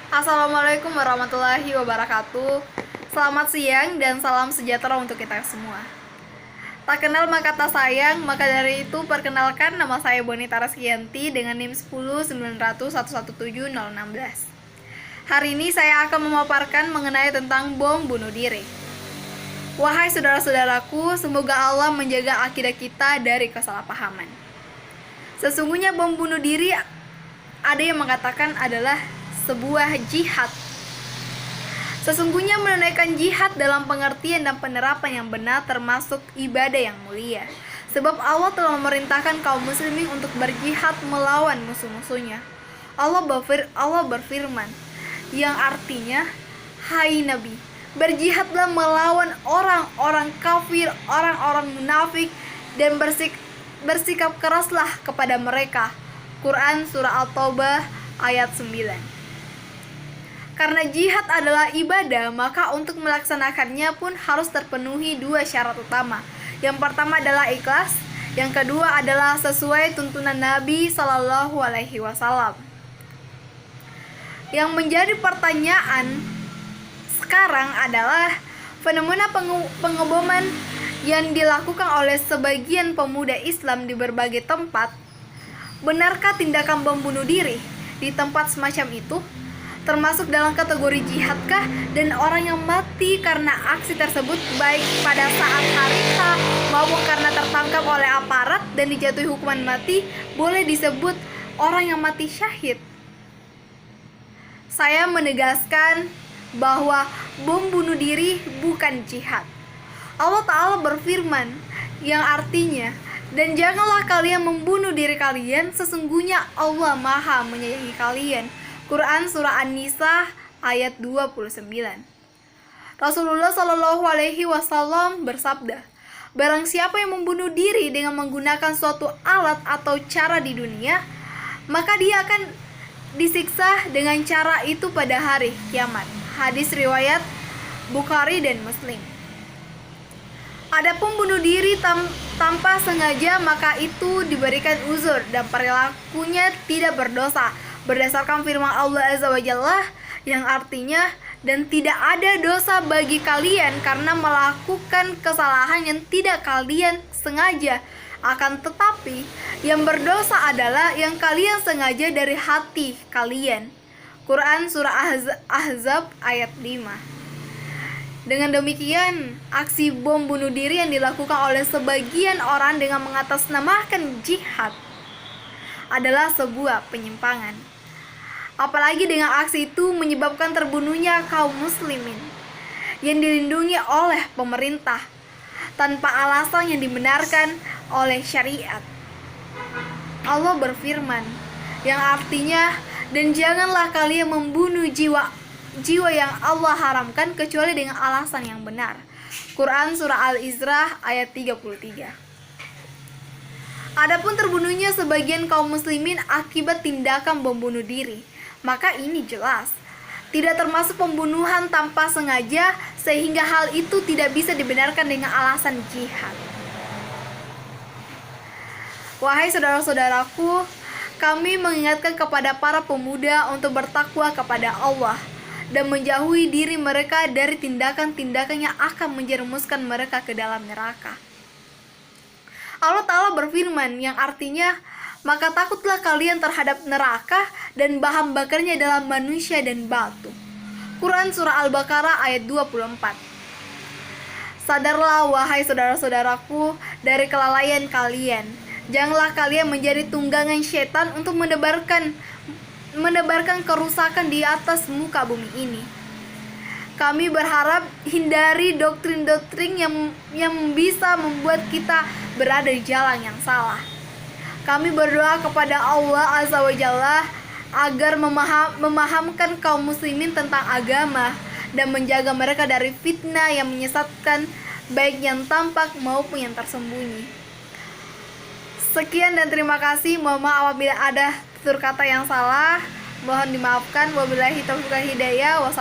Assalamualaikum warahmatullahi wabarakatuh. Selamat siang dan salam sejahtera untuk kita semua. Tak kenal maka tak sayang, maka dari itu perkenalkan, nama saya Bonita Raskianti dengan NIM 10.900.117.016. Hari ini saya akan memaparkan mengenai tentang bom bunuh diri. Wahai saudara-saudaraku, semoga Allah menjaga akidah kita dari kesalahpahaman. Sesungguhnya bom bunuh diri ada yang mengatakan adalah sebuah jihad. Sesungguhnya menunaikan jihad dalam pengertian dan penerapan yang benar termasuk ibadah yang mulia. Sebab Allah telah memerintahkan kaum muslimin untuk berjihad melawan musuh-musuhnya. Allah berfirman, yang artinya, hai Nabi, berjihadlah melawan orang-orang kafir, orang-orang munafik, dan bersikap keraslah kepada mereka. Quran Surah At-Taubah ayat 9. Karena jihad adalah ibadah, maka untuk melaksanakannya pun harus terpenuhi dua syarat utama. Yang pertama adalah ikhlas, yang kedua adalah sesuai tuntunan Nabi Shallallahu Alaihi Wasallam. Yang menjadi pertanyaan sekarang adalah fenomena pengeboman yang dilakukan oleh sebagian pemuda Islam di berbagai tempat. Benarkah tindakan bom bunuh diri di tempat semacam itu termasuk dalam kategori jihadkah, dan orang yang mati karena aksi tersebut baik pada saat hari H maupun karena tertangkap oleh aparat dan dijatuhi hukuman mati boleh disebut orang yang mati syahid? Saya menegaskan bahwa bom bunuh diri bukan jihad. Allah Ta'ala berfirman yang artinya, dan janganlah kalian membunuh diri kalian, sesungguhnya Allah Maha menyayangi kalian. Quran Surah An-Nisa ayat 29. Rasulullah Shallallahu Alaihi Wasallam bersabda, barang siapa yang membunuh diri dengan menggunakan suatu alat atau cara di dunia, maka dia akan disiksa dengan cara itu pada hari kiamat. Hadis riwayat Bukhari dan Muslim. Adapun bunuh diri tanpa sengaja, maka itu diberikan uzur dan perilakunya tidak berdosa, berdasarkan firman Allah Azza wa Jalla yang artinya, dan tidak ada dosa bagi kalian karena melakukan kesalahan yang tidak kalian sengaja, akan tetapi yang berdosa adalah yang kalian sengaja dari hati kalian. Quran Surah Ahzab ayat 5. Dengan demikian, aksi bom bunuh diri yang dilakukan oleh sebagian orang dengan mengatasnamakan jihad adalah sebuah penyimpangan. Apalagi dengan aksi itu menyebabkan terbunuhnya kaum muslimin yang dilindungi oleh pemerintah tanpa alasan yang dibenarkan oleh syariat. Allah berfirman yang artinya, dan janganlah kalian membunuh jiwa yang Allah haramkan kecuali dengan alasan yang benar. Quran Surah Al-Isra ayat 33. Adapun terbunuhnya sebagian kaum muslimin akibat tindakan bom bunuh diri, maka ini jelas tidak termasuk pembunuhan tanpa sengaja, sehingga hal itu tidak bisa dibenarkan dengan alasan jihad. Wahai saudara-saudaraku, kami mengingatkan kepada para pemuda untuk bertakwa kepada Allah dan menjauhi diri mereka dari tindakan-tindakan yang akan menjerumuskan mereka ke dalam neraka. Allah Ta'ala berfirman yang artinya, maka takutlah kalian terhadap neraka dan bahan bakarnya adalah manusia dan batu. Quran Surah Al-Baqarah ayat 24. Sadarlah wahai saudara-saudaraku dari kelalaian kalian. Janganlah kalian menjadi tunggangan setan untuk menebarkan kerusakan di atas muka bumi ini. Kami berharap hindari doktrin-doktrin yang bisa membuat kita berada di jalan yang salah. Kami berdoa kepada Allah Azza wa Jalla agar memahamkan kaum muslimin tentang agama dan menjaga mereka dari fitnah yang menyesatkan, baik yang tampak maupun yang tersembunyi. Sekian dan terima kasih. Mohon maaf apabila ada tutur kata yang salah, mohon dimaafkan. Wabillahi taufiq wal hidayah.